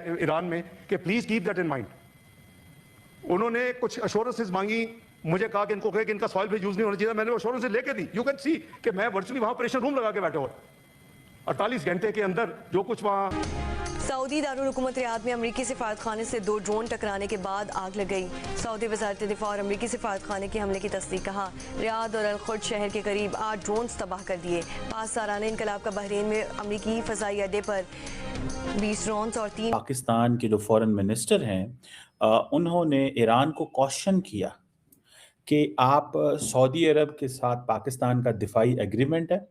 है ईरान में कि please keep that in mind. उन्होंने कुछ अश्योरेंसेस मांगी, मुझे कहा कि इनको कहे कि इनका सॉइल भी यूज नहीं होना चाहिए। मैंने अश्योरेंसेस लेके दी। यू कैन सी कि मैं वर्चुअली वहां ऑपरेशन रूम लगा के बैठा हुआ 48 घंटे के अंदर जो कुछ वहां। सऊदी दारुल हुकूमत रियाद में अमरीकी सिफारत खाने से 2 ड्रोन टकराने के बाद आग लग गई। सऊदी वज़ारत दिफा और अमरीकी सिफारत खाने के हमले की तस्दीक। कहा रियाद और अल-खुर्द शहर के करीब 8 ड्रोन तबाह कर दिए। 5 सालाना इनकलाब का बहरीन में अमरीकी फ़ज़ाई अड्डे पर 20 ड्रोन और 3। पाकिस्तान के जो फॉरेन मिनिस्टर हैं उन्होंने ईरान को क्वेश्चन किया कि आप सऊदी अरब के साथ पाकिस्तान का दिफाई एग्रीमेंट है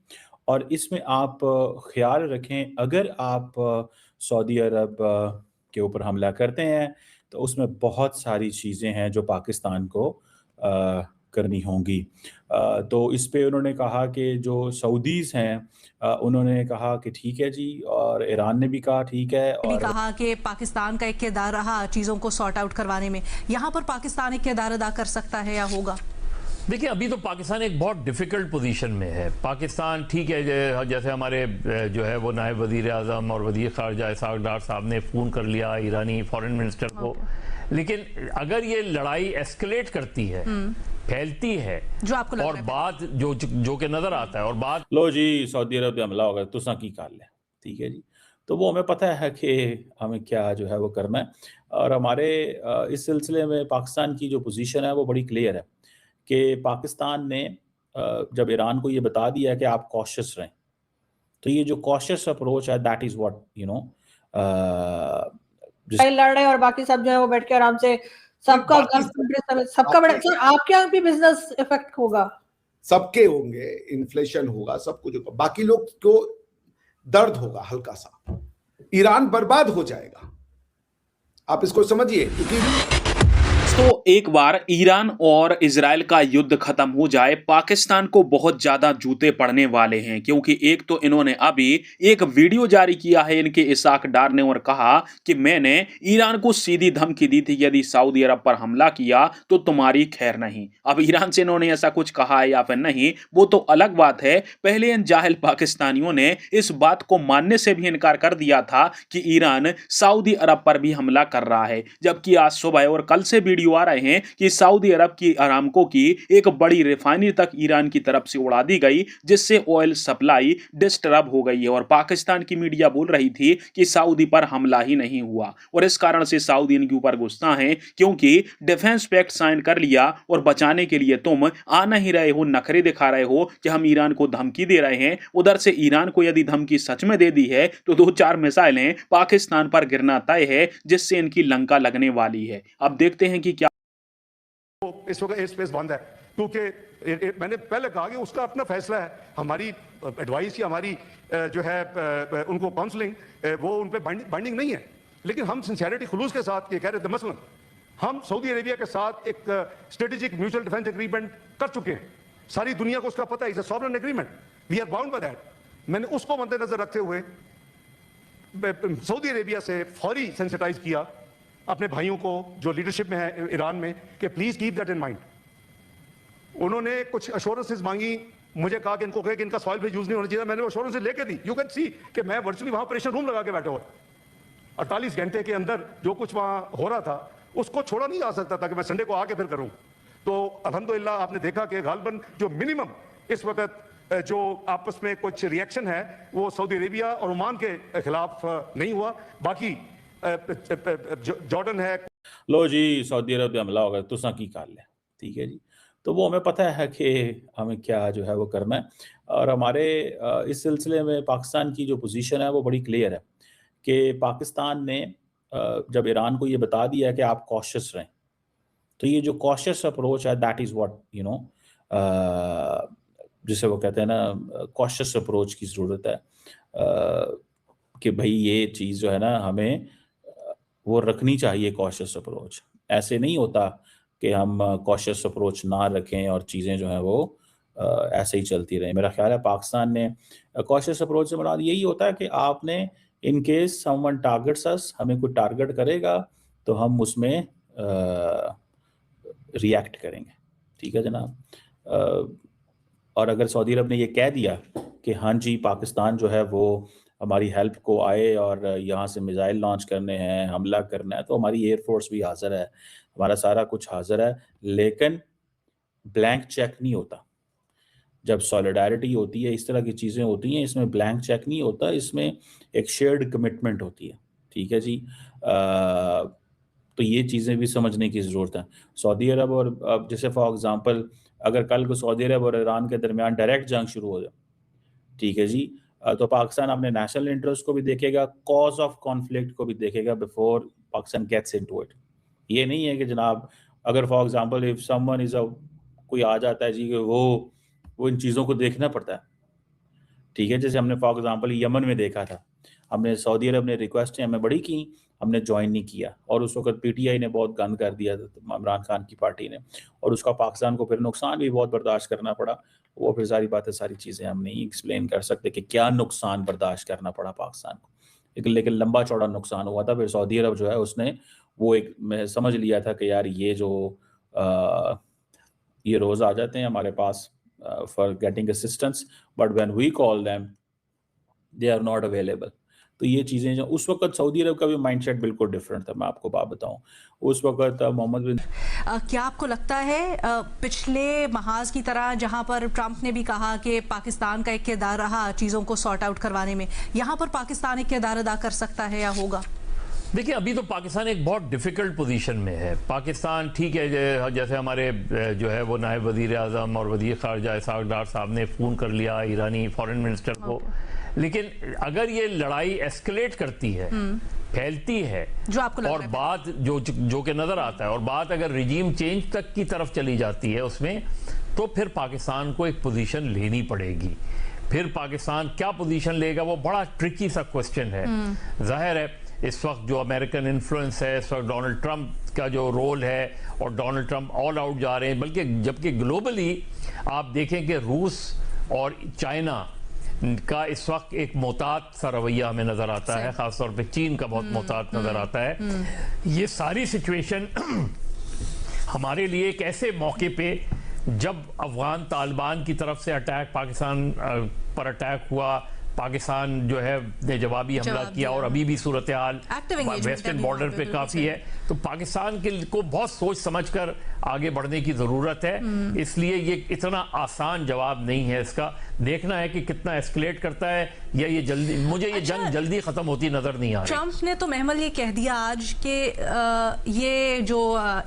और इसमें आप ख्याल रखें अगर आप सऊदी अरब के ऊपर हमला करते हैं तो उसमें बहुत सारी चीज़ें हैं जो पाकिस्तान को करनी होंगी। तो इस पे उन्होंने कहा कि जो सऊदीज़ हैं उन्होंने कहा कि ठीक है जी, और ईरान ने भी कहा ठीक है। भी और कहा कि पाकिस्तान का एक किरदार रहा चीज़ों को सॉर्ट आउट करवाने में, यहाँ पर पाकिस्तान एक किरदार अदा कर सकता है या होगा? देखिए, अभी तो पाकिस्तान एक बहुत डिफ़िकल्ट पोजीशन में है। पाकिस्तान ठीक है, जैसे हमारे जो है वो नायब वज़ीर आज़म और वज़ीर ख़ारजा इसहाक़ डार साहब ने फ़ोन कर लिया ईरानी फॉरेन मिनिस्टर को, लेकिन अगर ये लड़ाई एस्केलेट करती है, फैलती है, जो आपको लग और रहा है बात जो कि नज़र आता है, और बात लो जी सऊदी अरब पे हमला होगा तुसा की कर ले, ठीक है जी। तो वो हमें पता है कि हमें क्या जो है वो करना है, और हमारे इस सिलसिले में पाकिस्तान की जो पोजीशन है वो बड़ी क्लियर है कि पाकिस्तान ने जब ईरान को ये बता दिया कि आप कॉशियस रहें, तो ये जो कॉशियस अप्रोच है that is what you know लड़ रहे और बाकी सब जो है वो बैठ के आराम से सबका सबका बड़ा। सर आपके यहाँ भी बिजनेस इफेक्ट होगा? सबके होंगे, इन्फ्लेशन होगा, सब कुछ होगा, बाकी लोग को दर्द होगा हल्का सा, ईरान बर्बाद हो जाएगा, आप इसको समझिए। क्योंकि तो एक बार ईरान और इजराइल का युद्ध खत्म हो जाए, पाकिस्तान को बहुत ज्यादा जूते पड़ने वाले हैं, क्योंकि एक तो इन्होंने अभी एक वीडियो जारी किया है इनके इसहाक डार ने और कहा कि मैंने ईरान को सीधी धमकी दी थी यदि सऊदी अरब पर हमला किया तो तुम्हारी खैर नहीं। अब ईरान से इन्होंने ऐसा कुछ कहा है या फिर नहीं वो तो अलग बात है। पहले इन जाहिल पाकिस्तानियों ने इस बात को मानने से भी इनकार कर दिया था कि ईरान सऊदी अरब पर भी हमला कर रहा है, जबकि आज सुबह और कल से वीडियो आ रहे हैं कि सऊदी अरब की अरामको की एक बड़ी रिफाइनरी तक ईरान की तरफ से उड़ा दी गई, जिससे ऑयल सप्लाई डिस्टर्ब हो गई है। और पाकिस्तान की मीडिया बोल रही थी कि सऊदी पर हमला ही नहीं हुआ, और इस कारण से सऊदी इनके ऊपर गुस्सा है क्योंकि डिफेंस पैक्ट साइन कर लिया और बचाने के लिए तुम आ नहीं रहे हो, नखरे दिखा रहे हो कि हम ईरान को धमकी दे रहे हैं। उधर से ईरान को यदि धमकी सच में दे दी है तो 2-4 मिसाइलें पाकिस्तान पर गिरना तय है, जिससे इनकी लंका लगने वाली है। अब देखते हैं कि क्या इस वक्त एयर स्पेस बंद है, क्योंकि मैंने पहले कहा कि उसका अपना फैसला है। हमारी एडवाइस या हमारी जो है उनको काउंसलिंग वो उन पर बाइंडिंग नहीं है, लेकिन हम सिंसियरिटी खुलूस के साथ ये कह रहे थे। मसलन हम सऊदी अरेबिया के साथ एक स्ट्रेटेजिक म्यूचुअल डिफेंस एग्रीमेंट कर चुके हैं, सारी दुनिया को उसका पता है, it's a sovereign agreement, we are bound by that. मैंने उसको मद्देनजर रखते हुए सऊदी अरेबिया से फौरी सेंसिटाइज किया अपने भाइयों को जो लीडरशिप में है ईरान में कि please keep that in mind. उन्होंने कुछ अश्योरेंसेस मांगी, मुझे कहा कि इनको कहे कि इनका सॉइल भी यूज नहीं होना चाहिए। मैंने अश्योरेंसेस लेके दी। यू कैन सी कि मैं वर्चुअली वहां ऑपरेशन रूम लगा के बैठा हुआ 48 घंटे के अंदर जो कुछ वहां हो रहा था उसको छोड़ा नहीं जा सकता था कि मैं संडे को आके फिर करूं। तो अल्हम्दुलिल्लाह आपने देखा कि गालबन जो मिनिमम इस वक्त जो आपस में कुछ रिएक्शन है वो सऊदी अरेबिया और ओमान के खिलाफ नहीं हुआ। बाकी जॉर्डन है। लो जी सऊदी अरब पे हमला होगा तुसा की कर ले, ठीक है जी। तो वो हमें पता है कि हमें क्या जो है वो करना है, और हमारे इस सिलसिले में पाकिस्तान की जो पोजीशन है वो बड़ी क्लियर है कि पाकिस्तान ने जब ईरान को ये बता दिया है कि आप कॉशियस रहें, तो ये जो कॉशियस अप्रोच है that is what you know जिसे वो कहते हैं ना कॉशियस अप्रोच की ज़रूरत है कि भाई ये चीज़ जो है ना हमें वो रखनी चाहिए कॉशियस अप्रोच। ऐसे नहीं होता कि हम कॉशियस अप्रोच ना रखें और चीज़ें जो हैं वो ऐसे ही चलती रहें। मेरा ख्याल है पाकिस्तान ने कॉशियस अप्रोच से मुराद यही होता है कि आपने इन केस समवन टारगेट्स अस, हमें कोई टारगेट करेगा तो हम उसमें रिएक्ट करेंगे, ठीक है जनाब। और अगर सऊदी अरब ने ये कह दिया कि हाँ जी पाकिस्तान जो है वो हमारी हेल्प को आए और यहाँ से मिसाइल लॉन्च करने हैं, हमला करना है, तो हमारी एयरफोर्स भी हाजिर है, हमारा सारा कुछ हाजिर है, लेकिन ब्लैंक चेक नहीं होता। जब सॉलिडारिटी होती है, इस तरह की चीज़ें होती हैं, इसमें ब्लैंक चेक नहीं होता, इसमें एक शेयर्ड कमिटमेंट होती है। ठीक है जी। तो ये चीज़ें भी समझने की ज़रूरत है। सऊदी अरब और अब जैसे फॉर एग्ज़ाम्पल अगर कल को सऊदी अरब और ईरान के दरमियान डायरेक्ट जंग शुरू हो जाए, ठीक है जी, तो पाकिस्तान अपने नेशनल इंटरेस्ट को भी देखेगा, कॉज ऑफ कॉन्फ्लिक्ट को भी देखेगा before Pakistan gets into it. ये नहीं है कि जनाब अगर for example if someone is कोई आ जाता है जी कि वो इन चीज़ों को देखना पड़ता है। ठीक है, जैसे हमने फॉर एग्ज़ाम्पल यमन में देखा था, हमने सऊदी अरब ने रिक्वेस्टें हमें बड़ी की, हमने ज्वाइन नहीं किया और उस वक्त पीटीआई ने बहुत गंद कर दिया था, इमरान खान की पार्टी ने, और उसका पाकिस्तान को फिर नुकसान भी बहुत बर्दाश्त करना पड़ा। वो फिर सारी बातें सारी चीज़ें हम नहीं एक्सप्लेन कर सकते कि क्या नुकसान बर्दाश्त करना पड़ा पाकिस्तान को, लेकिन लंबा चौड़ा नुकसान हुआ था। फिर सऊदी अरब जो है उसने वो एक समझ लिया था कि यार ये रोज़ आ जाते हैं हमारे पास for getting assistance, but when we call them they are not available. तो ये चीज़ें जो उस वक्त सऊदी अरब का भी माइंडसेट बिल्कुल डिफरेंट था। मैं आपको बात बताऊं, उस वक्त मोहम्मद बिन क्या आपको लगता है पिछले महाज की तरह जहां पर ट्रंप ने भी कहा कि पाकिस्तान का एक किरदार रहा चीज़ों को सॉर्ट आउट करवाने में, यहाँ पर पाकिस्तान एक किरदार अदा कर सकता है या होगा? देखिए, अभी तो पाकिस्तान एक बहुत डिफ़िकल्ट पोजीशन में है। पाकिस्तान ठीक है, जैसे हमारे जो है वो नायब वज़ीर आज़म और वज़ीर ख़ारजा इसाक डार साहब ने फ़ोन कर लिया ईरानी फॉरेन मिनिस्टर को, लेकिन अगर ये लड़ाई एस्केलेट करती है, फैलती है, जो आपको और बात जो कि नज़र आता है, और बात अगर रिजीम चेंज तक की तरफ चली जाती है उसमें, तो फिर पाकिस्तान को एक पोजीशन लेनी पड़ेगी। फिर पाकिस्तान क्या पोजीशन लेगा वो बड़ा ट्रिकी सा क्वेश्चन है। जाहिर है इस वक्त जो अमेरिकन इन्फ्लुएंस है, इस वक्त डोनाल्ड ट्रंप का जो रोल है, और डोनाल्ड ट्रंप ऑल आउट जा रहे हैं, बल्कि जबकि ग्लोबली आप देखें कि रूस और चाइना का इस वक्त एक मोहतात सा रवैया हमें नज़र आता है, ख़ासतौर पे चीन का बहुत मोहतात नज़र आता है। ये सारी सिचुएशन हमारे लिए एक ऐसे मौके पे, जब अफगान तालिबान की तरफ से अटैक पाकिस्तान पर अटैक हुआ, पाकिस्तान जो है ने जवाबी हमला किया, और अभी भी सूरत हाल वेस्टर्न बॉर्डर पे काफ़ी है, तो पाकिस्तान को बहुत सोच समझकर आगे बढ़ने की ज़रूरत है। इसलिए ये इतना आसान जवाब नहीं है, इसका देखना है कि कितना एस्केलेट करता है, या ये जल्दी, मुझे ये जंग जल्दी ख़त्म होती नज़र नहीं आ रही। ट्रंप ने तो महमल ये कह दिया आज कि ये जो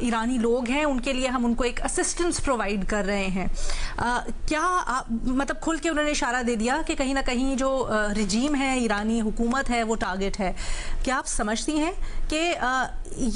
ईरानी लोग हैं उनके लिए हम उनको एक असिस्टेंस प्रोवाइड कर रहे हैं। क्या मतलब खुल के उन्होंने इशारा दे दिया कि कहीं ना कहीं जो रिजीम है, ईरानी हुकूमत है, वो टारगेट है? क्या आप समझती हैं कि